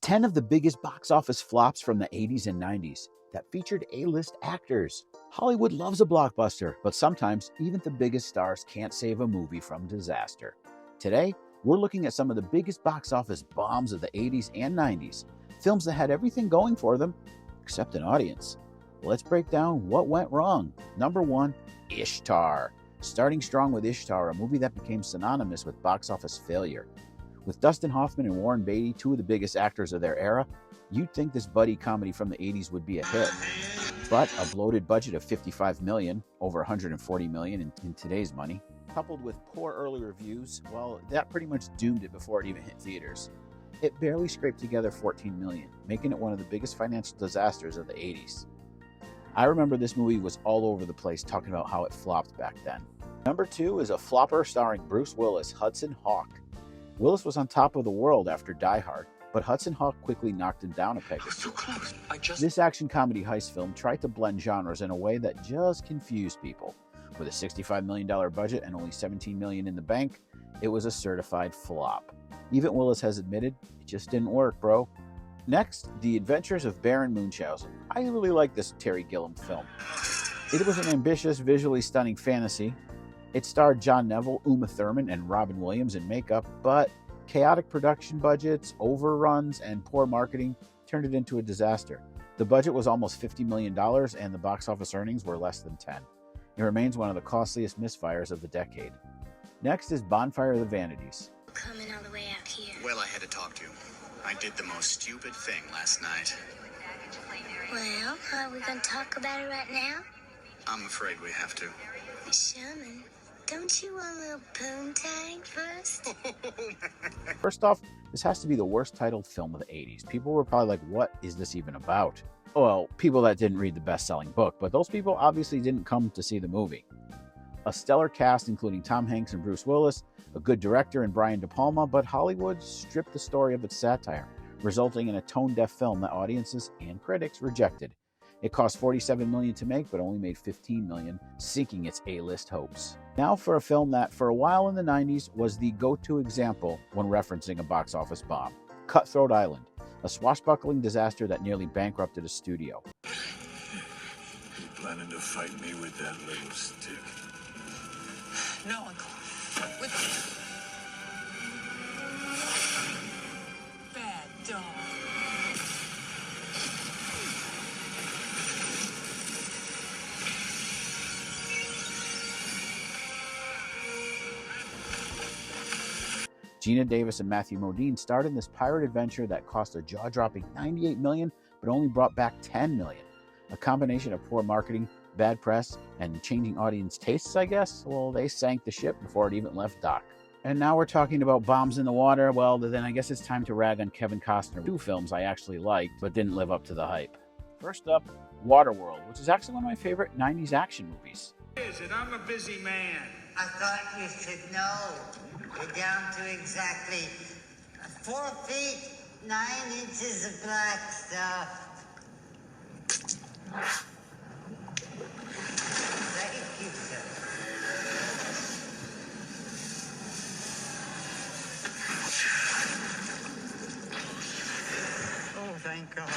10 of the biggest box office flops from the 80s and 90s that featured A-list actors. Hollywood loves a blockbuster, but sometimes even the biggest stars can't save a movie from disaster. Today, we're looking at some of the biggest box office bombs of the 80s and 90s, films that had everything going for them, except an audience. Let's break down what went wrong. Number 1, Ishtar. Starting strong with Ishtar, a movie that became synonymous with box office failure. With Dustin Hoffman and Warren Beatty, two of the biggest actors of their era, you'd think this buddy comedy from the 80s would be a hit. But a bloated budget of $55 million, over $140 million in today's money, coupled with poor early reviews, well, that pretty much doomed it before it even hit theaters. It barely scraped together $14 million, making it one of the biggest financial disasters of the 80s. I remember this movie was all over the place talking about how it flopped back then. Number 2 is a flopper starring Bruce Willis, Hudson Hawk. Willis was on top of the world after Die Hard, but Hudson Hawk quickly knocked him down a peg. So close. This action comedy heist film tried to blend genres in a way that just confused people. With a $65 million budget and only $17 million in the bank, it was a certified flop. Even Willis has admitted, it just didn't work, bro. Next, The Adventures of Baron Munchausen. I really like this Terry Gilliam film. It was an ambitious, visually stunning fantasy. It starred John Neville, Uma Thurman, and Robin Williams in makeup, but chaotic production budgets, overruns, and poor marketing turned it into a disaster. The budget was almost $50 million, and the box office earnings were less than 10. It remains one of the costliest misfires of the decade. Next is Bonfire, The Vanities. Coming all the way out here. Well, I had to talk to you. I did the most stupid thing last night. Well, are we going to talk about it right now? I'm afraid we have to. Shaman, don't you want a little poontang first? First off, this has to be the worst titled film of the 80s. People were probably like, what is this even about? Well, people that didn't read the best-selling book, but those people obviously didn't come to see the movie. A stellar cast including Tom Hanks and Bruce Willis, a good director in Brian De Palma, but Hollywood stripped the story of its satire, resulting in a tone-deaf film that audiences and critics rejected. It cost $47 million to make, but only made $15 million, sinking its A-list hopes. Now for a film that, for a while in the 90s, was the go-to example when referencing a box office bomb. Cutthroat Island, a swashbuckling disaster that nearly bankrupted a studio. You planning to fight me with that little stick? No, Uncle. Bad dog. Gina Davis and Matthew Modine starred in this pirate adventure that cost a jaw-dropping $98 million, but only brought back $10 million. A combination of poor marketing, bad press, and changing audience tastes, I guess? Well, they sank the ship before it even left dock. And now we're talking about bombs in the water. Well, then I guess it's time to rag on Kevin Costner. Two films I actually liked, but didn't live up to the hype. First up, Waterworld, which is actually one of my favorite 90s action movies. Is it? I'm a busy man. I thought you should know. You're down to exactly 4 feet, 9 inches of black stuff. Thank you, sir. Oh, thank God.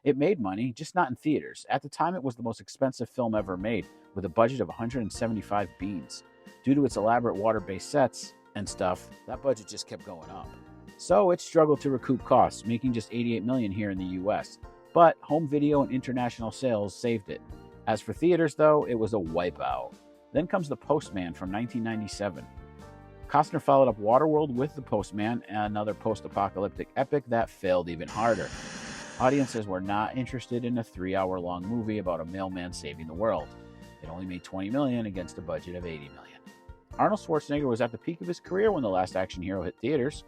It made money, just not in theaters. At the time, it was the most expensive film ever made, with a budget of 175 beans. Due to its elaborate water-based sets and stuff, that budget just kept going up. So it struggled to recoup costs, making just $88 million here in the US. But home video and international sales saved it. As for theaters, though, it was a wipeout. Then comes The Postman from 1997. Costner followed up Waterworld with The Postman, another post-apocalyptic epic that failed even harder. Audiences were not interested in a 3-hour-long movie about a mailman saving the world. It only made $20 million against a budget of $80 million. Arnold Schwarzenegger was at the peak of his career when The Last Action Hero hit theaters,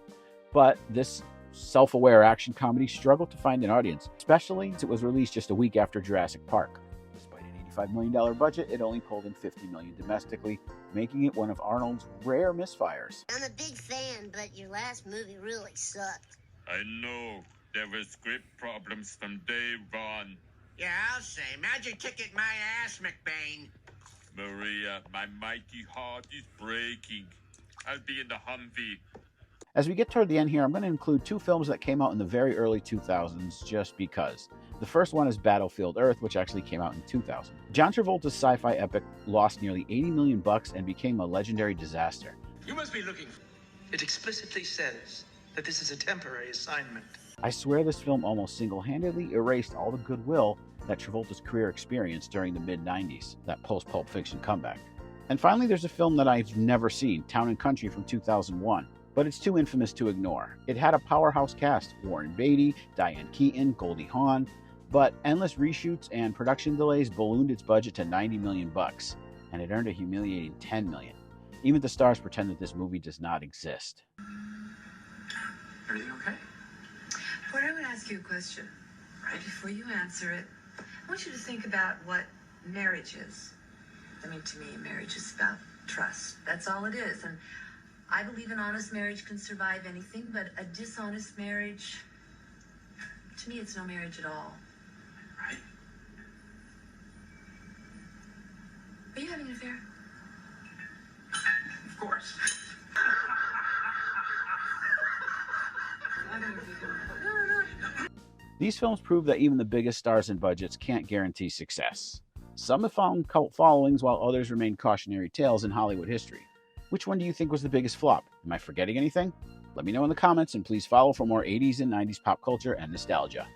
but this self-aware action comedy struggled to find an audience, especially since it was released just a week after Jurassic Park. Despite an $85 million budget, it only pulled in $50 million domestically, making it one of Arnold's rare misfires. I'm a big fan, but your last movie really sucked. I know. There were script problems from day one. Yeah, I'll say. Imagine kicking my ass, McBain. Maria, my mighty heart is breaking. I'll be in the Humvee. As we get toward the end here, I'm going to include two films that came out in the very early 2000s just because. The first one is Battlefield Earth, which actually came out in 2000. John Travolta's sci-fi epic lost nearly $80 million and became a legendary disaster. You must be looking for... It explicitly says that this is a temporary assignment. I swear this film almost single-handedly erased all the goodwill that Travolta's career experienced during the mid-90s, that post-Pulp Fiction comeback. And finally, there's a film that I've never seen, Town and Country from 2001. But it's too infamous to ignore. It had a powerhouse cast, Warren Beatty, Diane Keaton, Goldie Hawn, but endless reshoots and production delays ballooned its budget to $90 million, and it earned a humiliating $10 million. Even the stars pretend that this movie does not exist. Everything okay? Ford, I would ask you a question. Right before you answer it, I want you to think about what marriage is. I mean, to me, marriage is about trust. That's all it is. And I believe an honest marriage can survive anything, but a dishonest marriage, to me, it's no marriage at all. Right. Are you having an affair? Of course. These films prove that even the biggest stars and budgets can't guarantee success. Some have found cult followings while others remain cautionary tales in Hollywood history. Which one do you think was the biggest flop? Am I forgetting anything? Let me know in the comments, and please follow for more 80s and 90s pop culture and nostalgia.